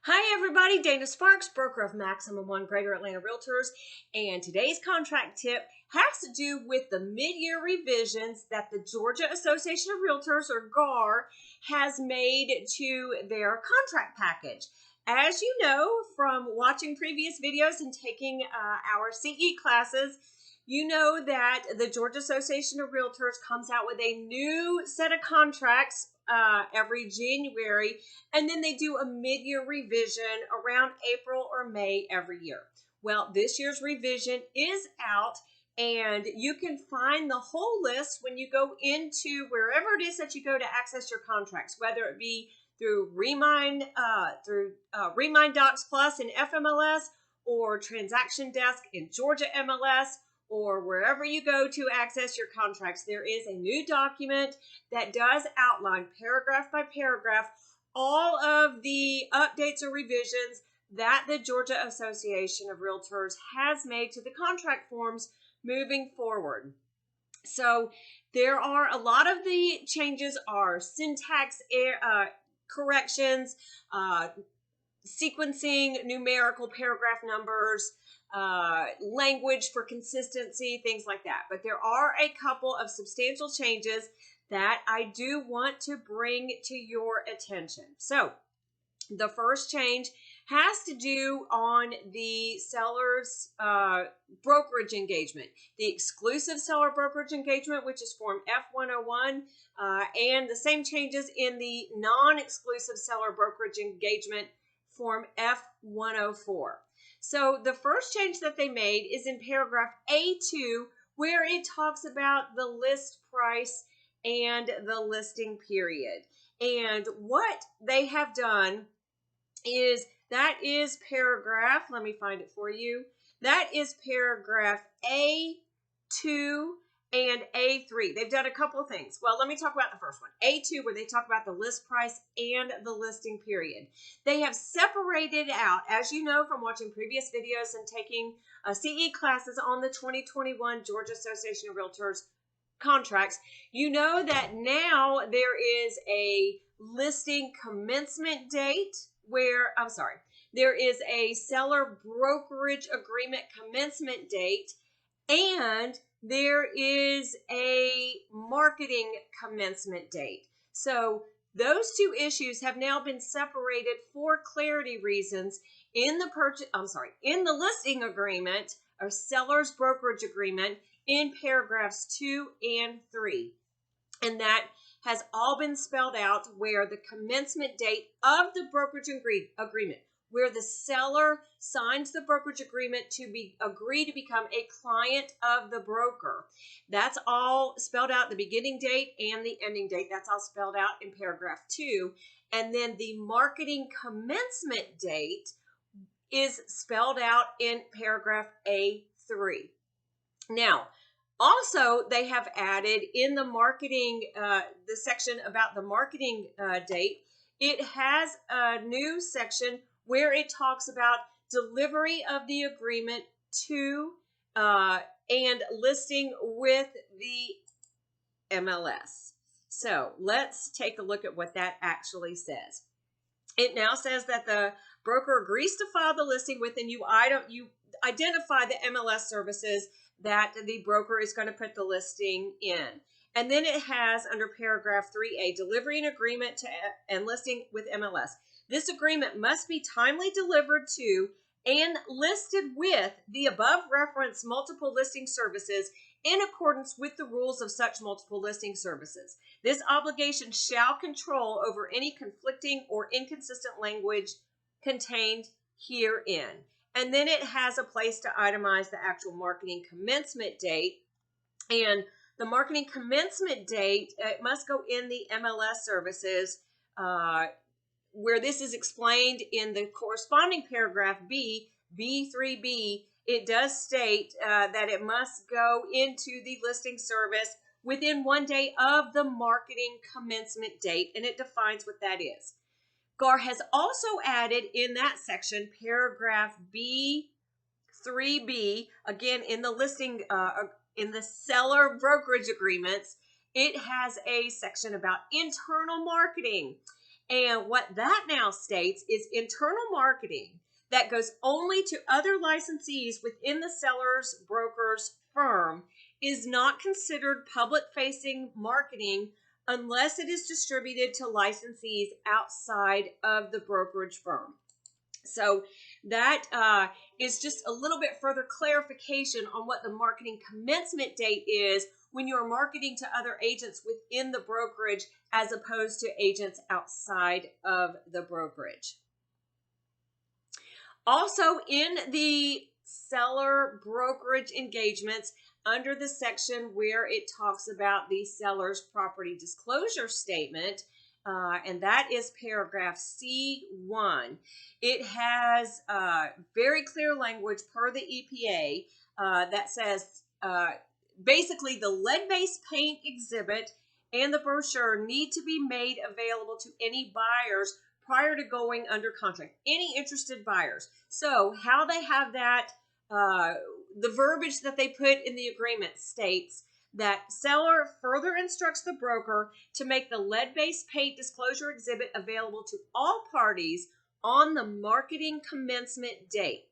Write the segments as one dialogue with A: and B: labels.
A: Hi everybody, Dana Sparks, broker of Maximum One Greater Atlanta Realtors, and today's contract tip has to do with the mid-year revisions that the Georgia Association of Realtors, or GAR, has made to their contract package. As you know from watching previous videos and taking our CE classes, you know that the Georgia Association of Realtors comes out with a new set of contracts every January, and then they do a mid-year revision around April or May every year. Well, this year's revision is out, and you can find the whole list when you go into wherever it is that you go to access your contracts, whether it be through Remind Docs Plus in FMLS, or Transaction Desk in Georgia MLS, or wherever you go to access your contracts. There is a new document that does outline paragraph by paragraph all of the updates or revisions that the Georgia Association of Realtors has made to the contract forms moving forward. So there are a lot of the changes are syntax corrections, sequencing numerical paragraph numbers, language for consistency, things like that. But there are a couple of substantial changes that I do want to bring to your attention. So the first change has to do on the seller's brokerage engagement, the exclusive seller brokerage engagement, which is Form F101, and the same changes in the non-exclusive seller brokerage engagement, Form F104. So the first change that they made is in paragraph A2, where it talks about the list price and the listing period. And what they have done is, that is paragraph, let me find it for you. That is paragraph A2 and A3. They've done a couple of things. Well, let me talk about the first one. A2, where they talk about the list price and the listing period. They have separated out, as you know from watching previous videos and taking CE classes on the 2021 Georgia Association of Realtors contracts, you know that now there is a listing commencement date there is a seller brokerage agreement commencement date, and there is a marketing commencement date. So those two issues have now been separated for clarity reasons in the listing agreement or seller's brokerage agreement in paragraphs 2 and 3. And that has all been spelled out, where the commencement date of the brokerage agreement, where the seller signs the brokerage agreement to agree to become a client of the broker. That's all spelled out, the beginning date and the ending date. That's all spelled out in paragraph 2. And then the marketing commencement date is spelled out in paragraph A3. Now, also, they have added in the marketing, the section about the marketing date, it has a new section where it talks about delivery of the agreement to and listing with the MLS. So let's take a look at what that actually says. It now says that the broker agrees to file the listing with, and you identify the MLS services that the broker is going to put the listing in. And then it has under paragraph 3A, delivery and agreement to and listing with MLS. This agreement must be timely delivered to and listed with the above referenced multiple listing services in accordance with the rules of such multiple listing services. This obligation shall control over any conflicting or inconsistent language contained herein. And then it has a place to itemize the actual marketing commencement date. And the marketing commencement date, it must go in the MLS services, where this is explained in the corresponding paragraph B3B. It does state that it must go into the listing service within 1 day of the marketing commencement date, and it defines what that is. GAR has also added in that section, paragraph B3B, again in the listing, in the seller brokerage agreements, it has a section about internal marketing. And what that now states is internal marketing that goes only to other licensees within the seller's broker's firm is not considered public-facing marketing unless it is distributed to licensees outside of the brokerage firm. So that is just a little bit further clarification on what the marketing commencement date is when you're marketing to other agents within the brokerage as opposed to agents outside of the brokerage. Also, in the seller brokerage engagements, under the section where it talks about the seller's property disclosure statement, and that is paragraph C1. It has very clear language per the EPA that says basically the lead-based paint exhibit and the brochure need to be made available to any buyers prior to going under contract, any interested buyers. So how they have that, the verbiage that they put in the agreement states that seller further instructs the broker to make the lead-based paint disclosure exhibit available to all parties on the marketing commencement date.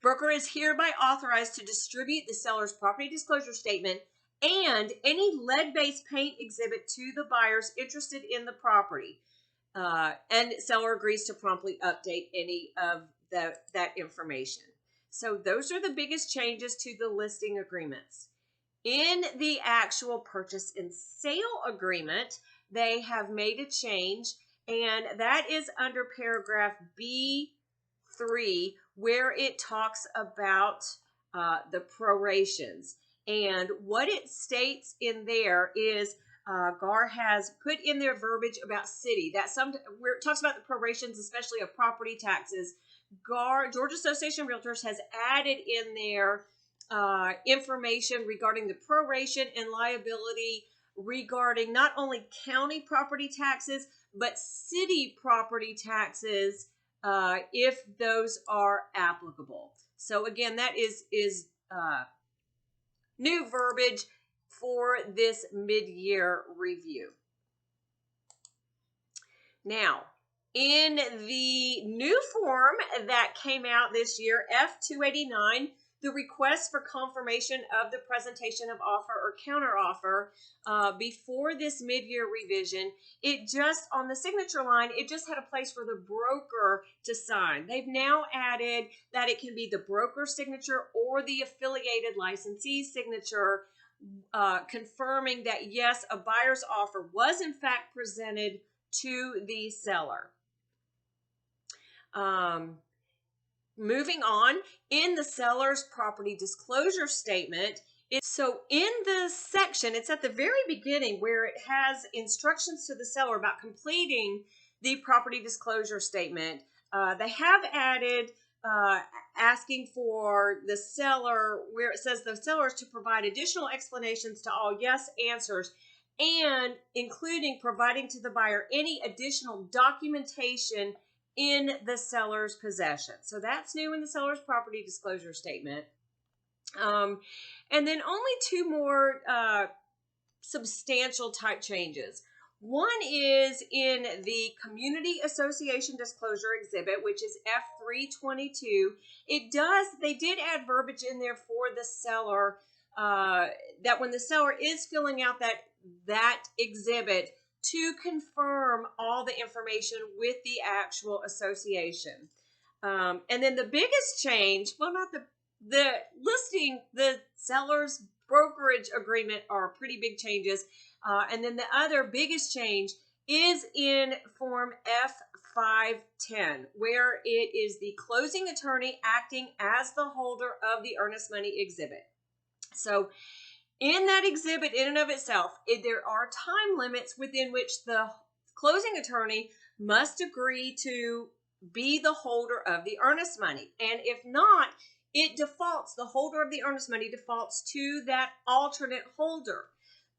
A: Broker is hereby authorized to distribute the seller's property disclosure statement and any lead-based paint exhibit to the buyers interested in the property. And seller agrees to promptly update any of that information. So those are the biggest changes to the listing agreements. In the actual purchase and sale agreement, they have made a change, and that is under paragraph B3, where it talks about the prorations. And what it states in there is GAR has put in their verbiage about city. That where it talks about the prorations, especially of property taxes. GAR, Georgia Association of REALTORS, has added in there information regarding the proration and liability regarding not only county property taxes, but city property taxes if those are applicable. So again, that is new verbiage for this mid-year review. Now, in the new form that came out this year, F289, the request for confirmation of the presentation of offer or counteroffer before this mid-year revision, it just, on the signature line, it just had a place for the broker to sign. They've now added that it can be the broker signature or the affiliated licensee signature, confirming that, yes, a buyer's offer was in fact presented to the seller. Moving on, in the seller's property disclosure statement, so in the section, it's at the very beginning where it has instructions to the seller about completing the property disclosure statement. They have added asking for the seller, where it says the seller is to provide additional explanations to all yes answers, and including providing to the buyer any additional documentation in the seller's possession. So that's new in the seller's property disclosure statement. And then only two more substantial type changes. One is in the Community Association Disclosure Exhibit, which is F322. They did add verbiage in there for the seller that when the seller is filling out that exhibit, to confirm all the information with the actual association. And then the biggest change, well, not the listing, the seller's brokerage agreement are pretty big changes. And then the other biggest change is in Form F510, where it is the closing attorney acting as the holder of the earnest money exhibit. So in that exhibit, in and of itself, there are time limits within which the closing attorney must agree to be the holder of the earnest money. And if not, the holder of the earnest money defaults to that alternate holder.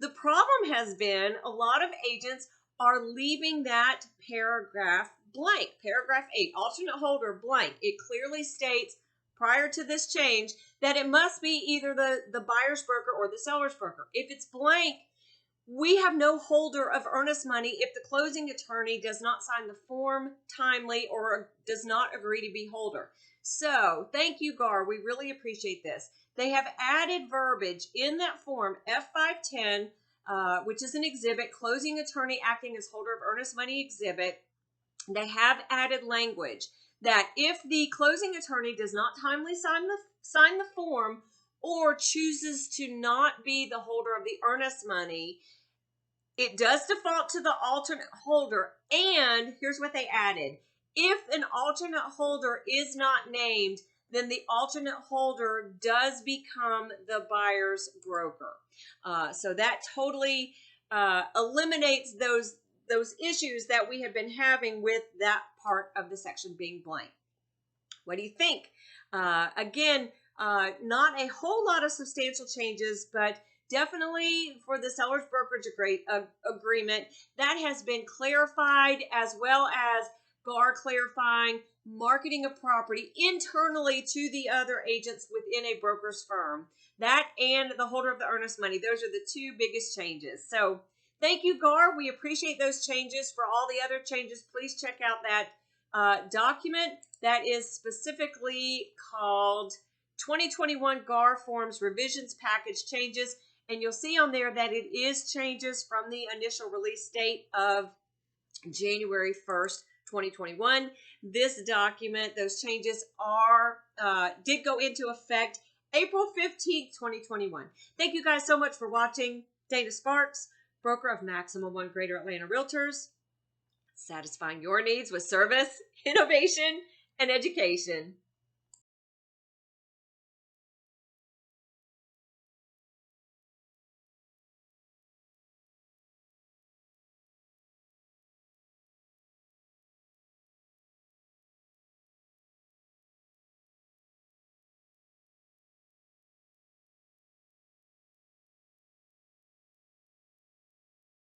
A: The problem has been a lot of agents are leaving that paragraph blank. Paragraph 8, alternate holder blank. It clearly states prior to this change that it must be either the buyer's broker or the seller's broker. If it's blank, we have no holder of earnest money if the closing attorney does not sign the form timely or does not agree to be holder. So thank you, GAR. We really appreciate this. They have added verbiage in that form, F510, which is an exhibit, closing attorney acting as holder of earnest money exhibit. They have added language that if the closing attorney does not timely sign the form or chooses to not be the holder of the earnest money, it does default to the alternate holder. And here's what they added. If an alternate holder is not named, then the alternate holder does become the buyer's broker. So that totally eliminates those issues that we have been having with that part of the section being blank. What do you think? Again, not a whole lot of substantial changes, but definitely for the seller's brokerage agreement, that has been clarified, as well as GAR clarifying marketing a property internally to the other agents within a broker's firm. That and the holder of the earnest money, those are the two biggest changes. So thank you, GAR. We appreciate those changes. For all the other changes, please check out that document that is specifically called 2021 GAR Forms Revisions Package Changes. And you'll see on there that it is changes from the initial release date of January 1st, 2021. This document, those changes did go into effect April 15th, 2021. Thank you guys so much for watching. Dana Sparks, broker of Maximum One Greater Atlanta Realtors, satisfying your needs with service, innovation, and education.